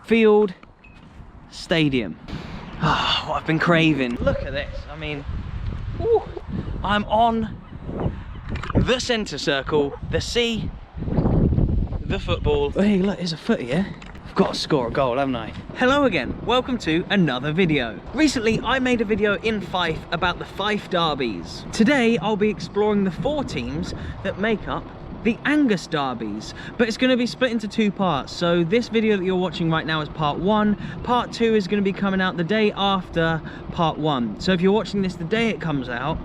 field, stadium. Ah, what I've been craving. Look at this. I mean, woo, I'm on the centre circle, the sea, the football. Hey, look, there's a footy here. I've got to score a goal, haven't I? Hello again, welcome to another video. Recently, I made a video in Fife about the Fife derbies. Today, I'll be exploring the 4 teams that make up the Angus derbies, but it's going to be split into 2 parts. So this video that you're watching right now is part 1. Part 2 is going to be coming out the day after part 1. So if you're watching this the day it comes out,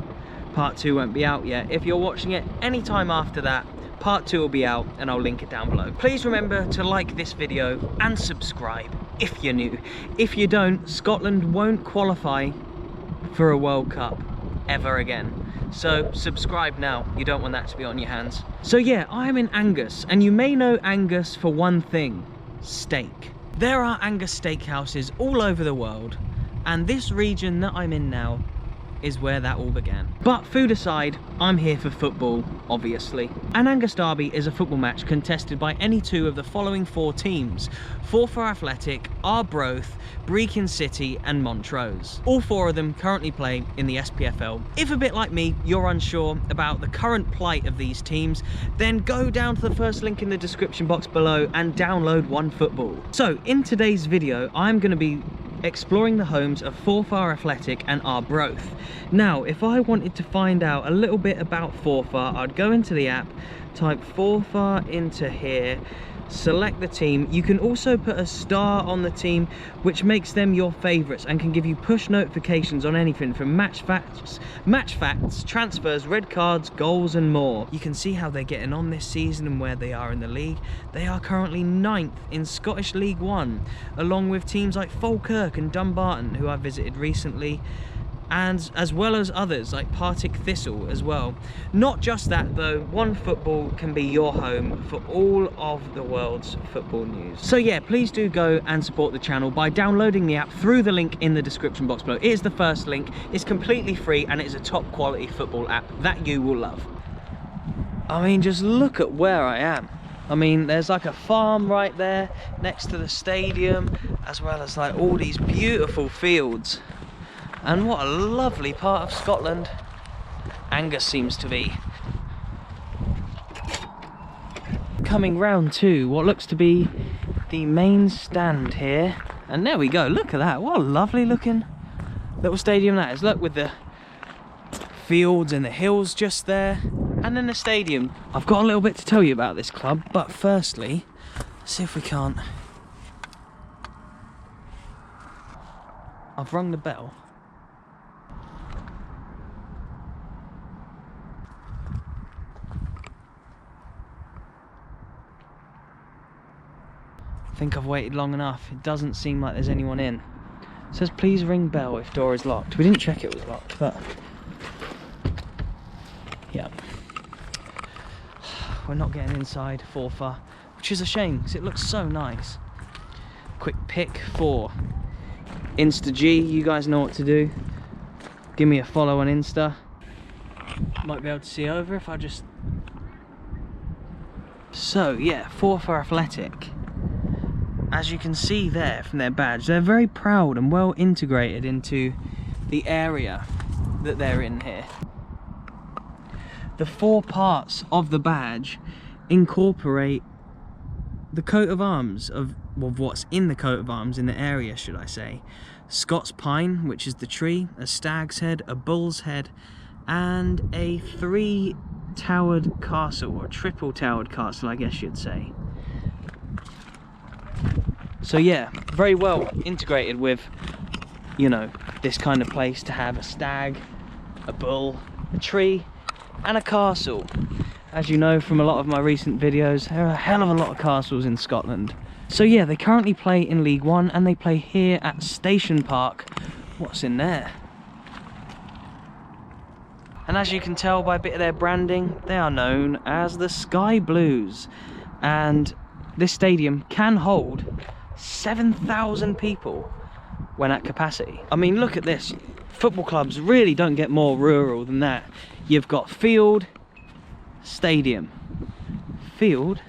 part 2 won't be out yet. If you're watching it any time after that, part 2 will be out, and I'll link it down below. Please remember to like this video and subscribe if you're new. If you don't, Scotland won't qualify for a World Cup ever again. So subscribe now, you don't want that to be on your hands. So yeah, I'm in Angus, and you may know Angus for one thing: steak. There are Angus steakhouses all over the world, and this region that I'm in now is where that all began. But food aside, I'm here for football, obviously. An Angus derby is a football match contested by any 2 of the following 4 teams: Forfar Athletic, Arbroath, Brechin City and Montrose. All 4 of them currently play in the SPFL. If a bit like me, you're unsure about the current plight of these teams, then go down to the first link in the description box below and download OneFootball. So in today's video, I'm going to be exploring the homes of Forfar Athletic and Arbroath. Now, if I wanted to find out a little bit about Forfar, I'd go into the app, type Forfar into here, select the team. You can also put a star on the team, which makes them your favourites and can give you push notifications on anything from match facts, transfers, red cards, goals and more. You can see how they're getting on this season and where they are in the league. They are currently 9th in Scottish League 1, along with teams like Falkirk and Dumbarton, who I visited recently, and as well as others like Partick Thistle as well. Not just that though, OneFootball can be your home for all of the world's football news. So yeah, please do go and support the channel by downloading the app through the link in the description box below. It is the first link, it's completely free, and it's a top quality football app that you will love. I mean, just look at where I am. I mean, there's like a farm right there next to the stadium, as well as like all these beautiful fields. And what a lovely part of Scotland Angus seems to be. Coming round to what looks to be the main stand here. And there we go, look at that, what a lovely looking little stadium that is. Look, with the fields and the hills just there, and then the stadium. I've got a little bit to tell you about this club, but firstly, let's see if we can't. I've rung the bell. I think I've waited long enough. It doesn't seem like there's anyone in. It says please ring bell if door is locked. We didn't check it was locked, but yeah, we're not getting inside Forfar, which is a shame because it looks so nice. Quick pick for InstaG. You guys know what to do. Give me a follow on Insta. Might be able to see over if I just. So yeah, Forfar Athletic. As you can see there from their badge, they're very proud and well integrated into the area that they're in here. The 4 parts of the badge incorporate the coat of arms of, well, what's in the coat of arms in the area, should I say. Scots pine, which is the tree, a stag's head, a bull's head, and a 3-towered castle, or triple-towered castle, I guess you'd say. So yeah, very well integrated with, you know, this kind of place to have a stag, a bull, a tree and a castle. As you know from a lot of my recent videos, there are a hell of a lot of castles in Scotland. So yeah, they currently play in League 1 and they play here at Station Park. What's in there? And as you can tell by a bit of their branding, they are known as the Sky Blues. And this stadium can hold 7,000 people when at capacity. I mean, look at this. Football clubs really don't get more rural than that. You've got field, stadium, field,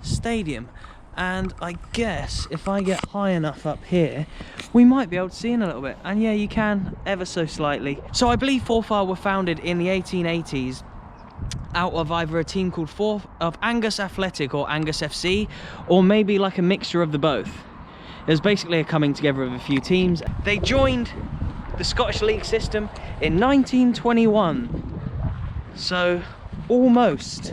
stadium. And I guess if I get high enough up here, we might be able to see in a little bit. And yeah, you can, ever so slightly. So I believe Forfar were founded in the 1880s out of either a team called Angus Athletic or Angus FC, or maybe like a mixture of the both. It was basically a coming together of a few teams. They joined the Scottish League system in 1921. So almost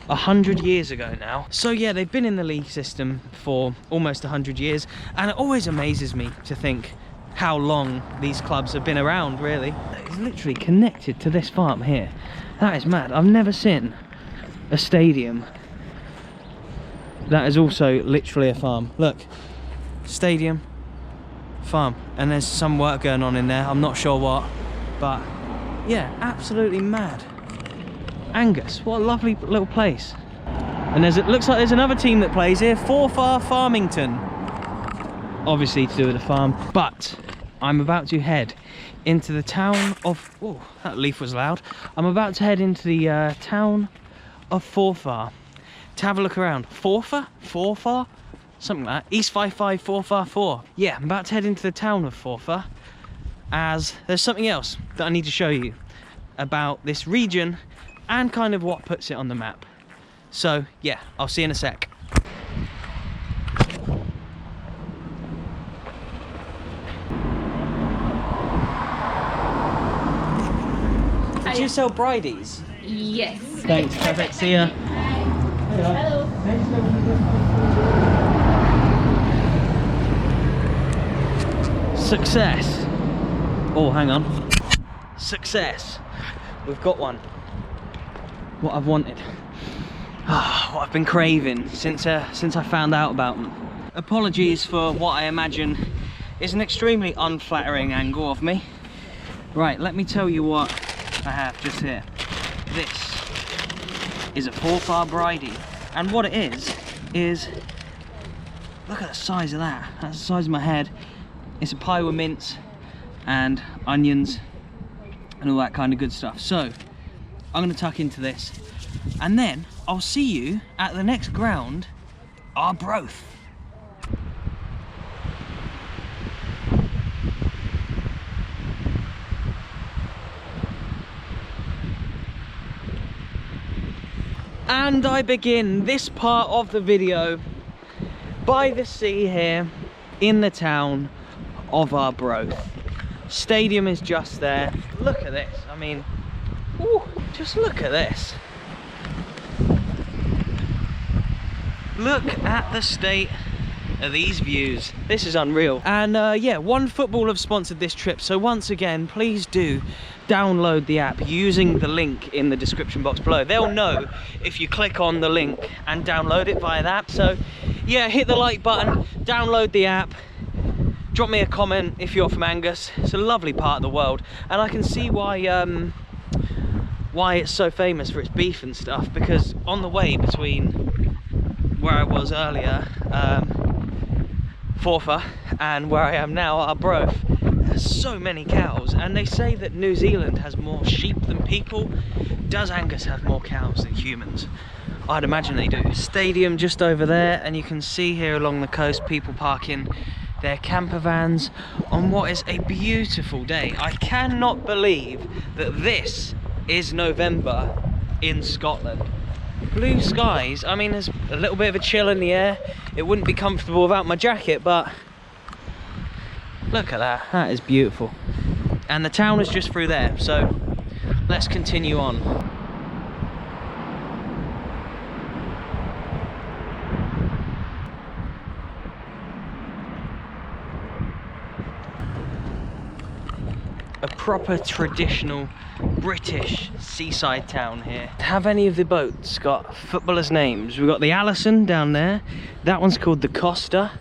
100 years ago now. So yeah, they've been in the league system for almost 100 years, and it always amazes me to think how long these clubs have been around, really. It's literally connected to this farm here. That is mad. I've never seen a stadium that is also literally a farm. Look, stadium, farm, and there's some work going on in there. I'm not sure what, but yeah, absolutely mad. Angus, what a lovely little place. And it looks like there's another team that plays here, Forfar Farmington. Obviously to do with the farm, but I'm about to head into the town of, oh, that leaf was loud. I'm about to head into the town of Forfar to have a look around. Forfar? Something like that. East 55 Forfar 4. Yeah, I'm about to head into the town of Forfar, as there's something else that I need to show you about this region and kind of what puts it on the map. So yeah, I'll see you in a sec. Do you sell bridies? Yes. Thanks, perfect, see ya. Hello. Success. Oh, hang on. Success. We've got one. What I've wanted. What I've been craving since I found out about them. Apologies for what I imagine is an extremely unflattering angle of me. Right, let me tell you what I have just here. This is a Forfar bridie, and what it is look at the size of that. That's the size of my head. It's a pie with mince and onions and all that kind of good stuff. So I'm going to tuck into this, and then I'll see you at the next ground, Arbroath. And I begin this part of the video by the sea here in the town of Arbroath. Stadium is just there. Look at this, I mean, ooh, just look at this. Look at the state of these views. This is unreal. And yeah, One Football have sponsored this trip, so once again, please do download the app using the link in the description box below. They'll know if you click on the link and download it via the app. So yeah, hit the like button, download the app, drop me a comment if you're from Angus. It's a lovely part of the world, and I can see why it's so famous for its beef and stuff, because on the way between where I was earlier, Forfar, and where I am now, Arbroath, there's so many cows, and they say that New Zealand has more sheep than people. Does Angus have more cows than humans? I'd imagine they do. Stadium just over there, and you can see here along the coast people parking their camper vans on what is a beautiful day. I cannot believe that this is November in Scotland. Blue skies. I mean, there's a little bit of a chill in the air. It wouldn't be comfortable without my jacket, but look at that. That is beautiful. And the town is just through there, so let's continue on. A proper traditional British seaside town here. Have any of the boats got footballers' names? We've got the Allison down there. That one's called the Costa.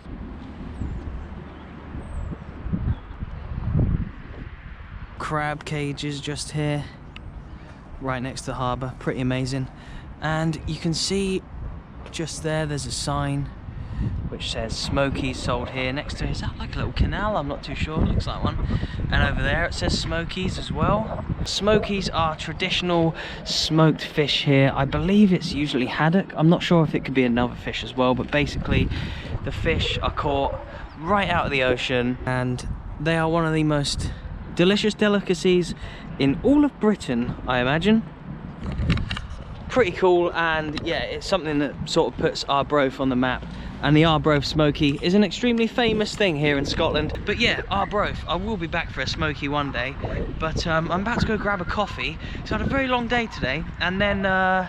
Crab cages just here, right next to the harbour. Pretty amazing. And you can see just there, there's a sign which says Smokies sold here. Next to it, is that like a little canal? I'm not too sure, looks like one. And over there it says Smokies as well. Smokies are traditional smoked fish here. I believe it's usually haddock. I'm not sure if it could be another fish as well, but basically the fish are caught right out of the ocean, and they are one of the most delicious delicacies in all of Britain, I imagine. Pretty cool, and yeah, it's something that sort of puts Arbroath on the map. And the Arbroath Smoky is an extremely famous thing here in Scotland. But yeah, Arbroath, I will be back for a Smoky one day, but I'm about to go grab a coffee. So I had a very long day today, and then I'm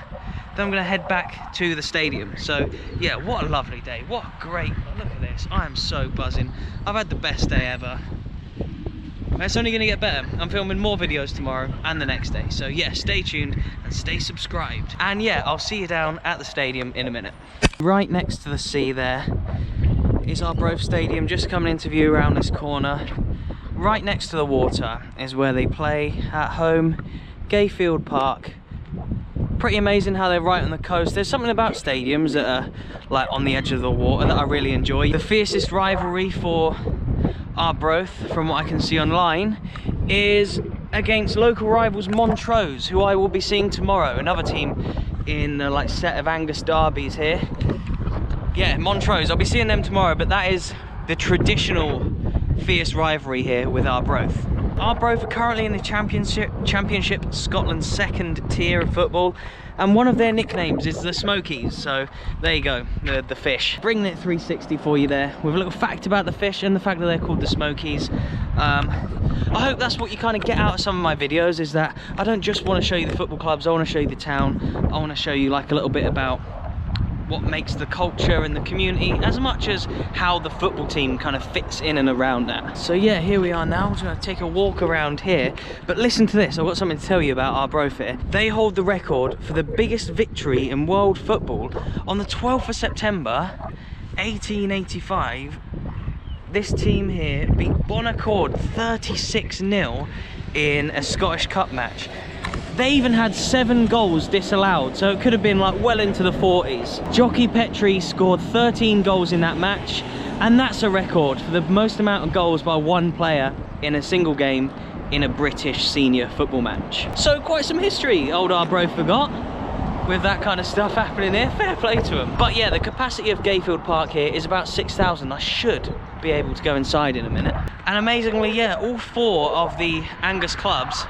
gonna head back to the stadium. So yeah, what a lovely day, what a great, look at this, I am so buzzing. I've had the best day ever. It's only going to get better. I'm filming more videos tomorrow and the next day. So yeah, stay tuned and stay subscribed. And yeah, I'll see you down at the stadium in a minute. Right next to the sea there is Arbroath Stadium, just coming into view around this corner. Right next to the water is where they play at home, Gayfield Park. Pretty amazing how they're right on the coast. There's something about stadiums that are like on the edge of the water that I really enjoy. The fiercest rivalry for Arbroath, from what I can see online, is against local rivals Montrose, who I will be seeing tomorrow. Another team in the like set of Angus derbies here. Yeah, Montrose, I'll be seeing them tomorrow, but that is the traditional fierce rivalry here with Arbroath. Arbroath are currently in the Championship, Scotland's second tier of football, and one of their nicknames is the Smokies. So there you go, the fish. Bringing it 360 for you there with a little fact about the fish and the fact that they're called the Smokies. I hope that's what you kind of get out of some of my videos, is that I don't just want to show you the football clubs, I want to show you the town, I want to show you like a little bit about what makes the culture and the community, as much as how the football team kind of fits in and around that. So yeah, here we are now. We're going to take a walk around here, but listen to this, I've got something to tell you about Arbroath here. They hold the record for the biggest victory in world football. On the 12th of September 1885, this team here beat Bonaccord 36-0 in a Scottish Cup match. They even had 7 goals disallowed, so it could have been like well into the 40s. Jockey Petrie scored 13 goals in that match, and that's a record for the most amount of goals by one player in a single game in a British senior football match. So quite some history old Arbroath forgot with that kind of stuff happening here. Fair play to them. But yeah, the capacity of Gayfield Park here is about 6,000. I should be able to go inside in a minute. And amazingly, yeah, all 4 of the Angus clubs,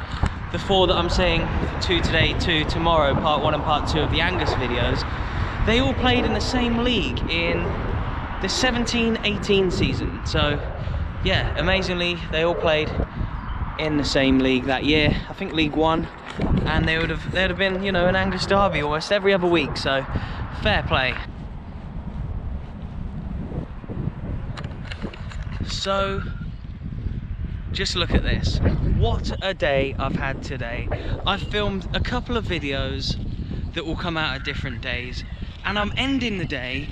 the 4 that I'm saying, 2 today, 2 tomorrow, part 1 and part 2 of the Angus videos, they all played in the same league in the 17-18 season. So yeah, amazingly, they all played in the same league that year. I think League 1, and they'd have been, you know, an Angus derby almost every other week, so fair play. So just look at this, what a day I've had today. I've filmed a couple of videos that will come out at different days, and I'm ending the day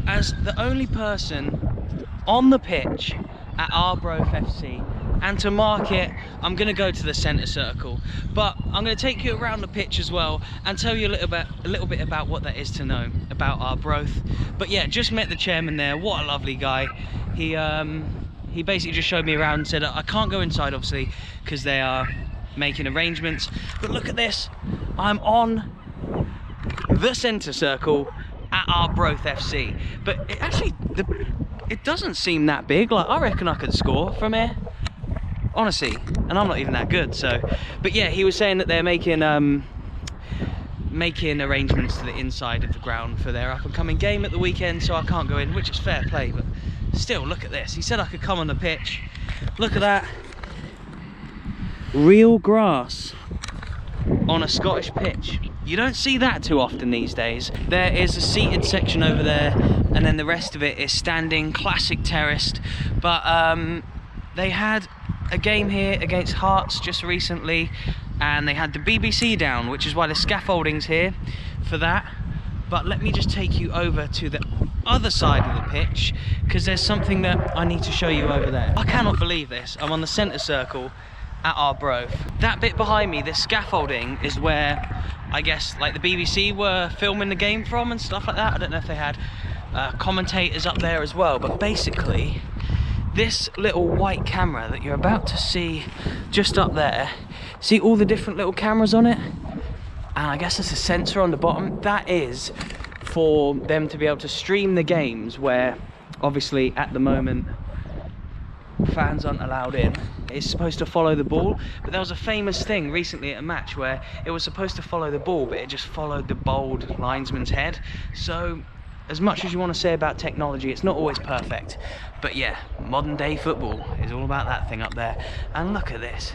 as the only person on the pitch at Arbroath FC. And to mark it, I'm going to go to the centre circle, but I'm going to take you around the pitch as well and tell you a little bit about what there is to know about Arbroath. But yeah, just met the chairman there. What a lovely guy. He basically just showed me around and said I can't go inside obviously because they are making arrangements, but look at this, I'm on the centre circle at Arbroath FC. But it actually, it doesn't seem that big. Like, I reckon I could score from here, honestly, and I'm not even that good. So, but yeah, he was saying that they're making arrangements to the inside of the ground for their up and coming game at the weekend, so I can't go in, which is fair play, but still, look at this. He said I could come on the pitch. Look at that, real grass on a Scottish pitch. You don't see that too often these days. There is a seated section over there, and then the rest of it is standing, classic terraced. But they had a game here against Hearts just recently, and they had the BBC down, which is why the scaffolding's here for that. But let me just take you over to the other side of the pitch, because there's something that I need to show you over there. I cannot believe this. I'm on the centre circle at Arbroath. That bit behind me, this scaffolding, is where I guess like the BBC were filming the game from and stuff like that. I don't know if they had commentators up there as well. But basically, this little white camera that you're about to see just up there, see all the different little cameras on it? And I guess there's a sensor on the bottom. That is for them to be able to stream the games where, obviously, at the moment, fans aren't allowed in. It's supposed to follow the ball, but there was a famous thing recently at a match where it was supposed to follow the ball, but it just followed the bowled linesman's head. So, as much as you want to say about technology, it's not always perfect. But yeah, modern day football is all about that thing up there. And look at this.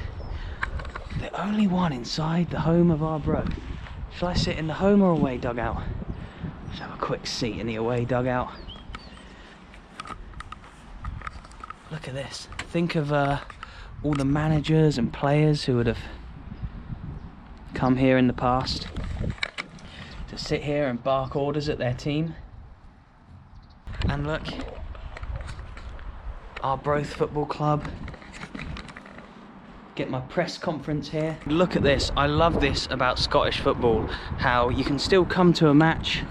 The only one inside the home of Arbroath. Shall I sit in the home or away dugout? Let's have a quick seat in the away dugout. Look at this. Think of all the managers and players who would have come here in the past to sit here and bark orders at their team. And look, Arbroath Football Club. Get my press conference here. Look at this. I love this about Scottish football, how you can still come to a match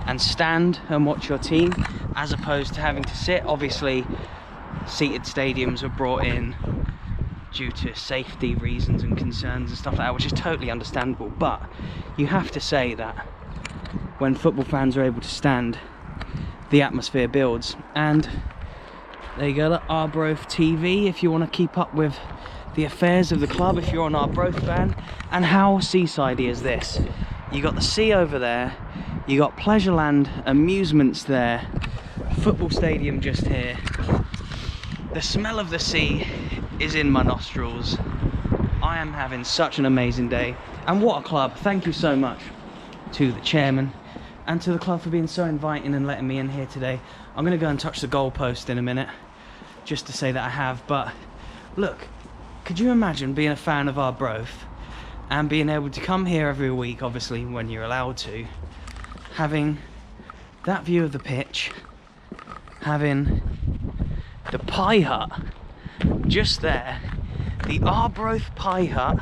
and stand and watch your team as opposed to having to sit. Obviously, seated stadiums were brought in due to safety reasons and concerns and stuff like that, which is totally understandable. But you have to say that when football fans are able to stand, the atmosphere builds. And there you go, look, Arbroath TV, if you want to keep up with the affairs of the club, if you're an Arbroath fan. And how seasidey is this? You got the sea over there, you got Pleasureland amusements there, football stadium just here. The smell of the sea is in my nostrils. I am having such an amazing day. And what a club. Thank you so much to the chairman and to the club for being so inviting and letting me in here today. I'm going to go and touch the goalpost in a minute just to say that I have. But look, could you imagine being a fan of Arbroath and being able to come here every week, obviously when you're allowed to, having that view of the pitch, having the pie hut just there, the Arbroath pie hut,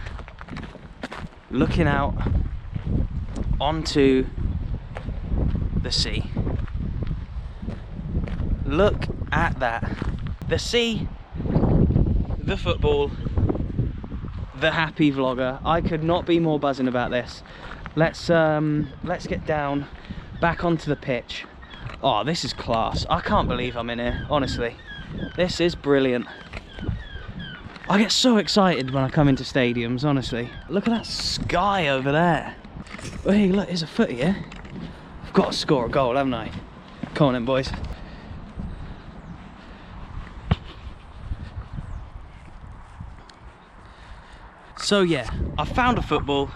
looking out onto the sea. Look at that. The sea, the football, the happy vlogger. I could not be more buzzing about this. Let's get down back onto the pitch. Oh, this is class. I can't believe I'm in here, honestly. This is brilliant. I get so excited when I come into stadiums, honestly. Look at that sky over there. Hey, look, there's a footy here. I've got to score a goal, haven't I? Come on then, boys. So yeah, I found a football.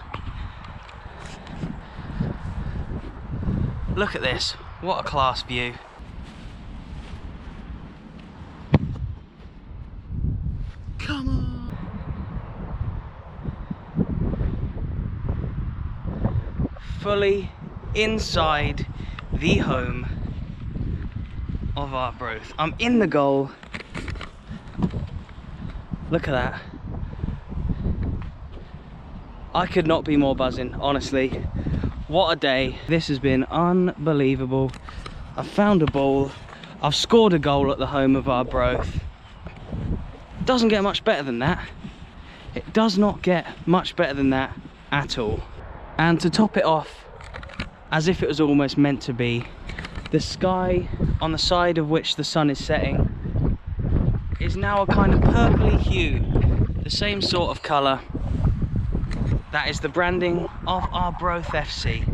Look at this. What a class view. Come on. Fully inside the home of Arbroath. I'm in the goal. Look at that. I could not be more buzzing, honestly. What a day. This has been unbelievable. I've found a ball. I've scored a goal at the home of Arbroath. Doesn't get much better than that. It does not get much better than that at all. And to top it off, as if it was almost meant to be, the sky on the side of which the sun is setting is now a kind of purpley hue, the same sort of colour. That is the branding of Arbroath FC.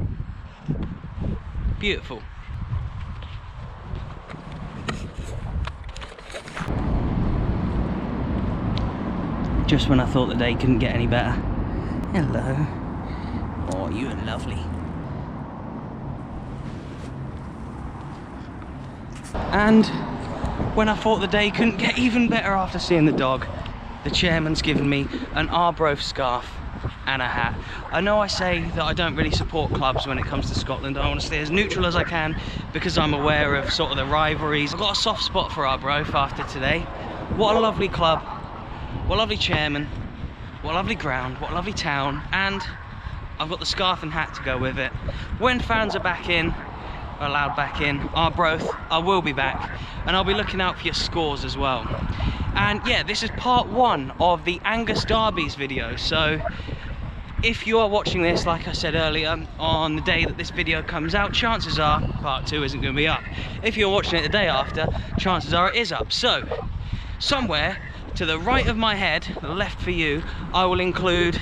Beautiful. Just when I thought the day couldn't get any better. Hello. Oh, you are lovely. And when I thought the day couldn't get even better after seeing the dog, the chairman's given me an Arbroath scarf and a hat. I know I say that I don't really support clubs when it comes to Scotland. I want to stay as neutral as I can because I'm aware of sort of the rivalries. I've got a soft spot for Arbroath after today. What a lovely club, what a lovely chairman, what a lovely ground, what a lovely town, and I've got the scarf and hat to go with it. When fans are back in, are allowed back in. Arbroath, I will be back, and I'll be looking out for your scores as well. And yeah, this is part 1 of the Angus Derbies video, so if you are watching this, like I said earlier, on the day that this video comes out, chances are part 2 isn't going to be up. If you're watching it the day after, chances are it is up. So, somewhere to the right of my head, left for you, I will include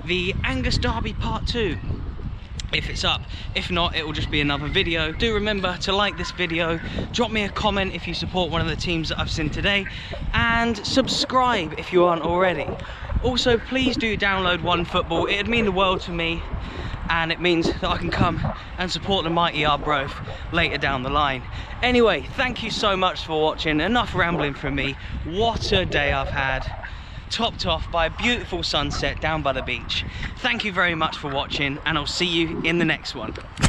the Angus Derby part 2. If it's up. If not, it will just be another video. Do remember to like this video, drop me a comment if you support one of the teams that I've seen today, and subscribe if you aren't already. Also, please do download OneFootball. It'd mean the world to me, and it means that I can come and support the mighty Arbroath later down the line. Anyway, thank you so much for watching. Enough rambling from me. What a day I've had, topped off by a beautiful sunset down by the beach. Thank you very much for watching, and I'll see you in the next one.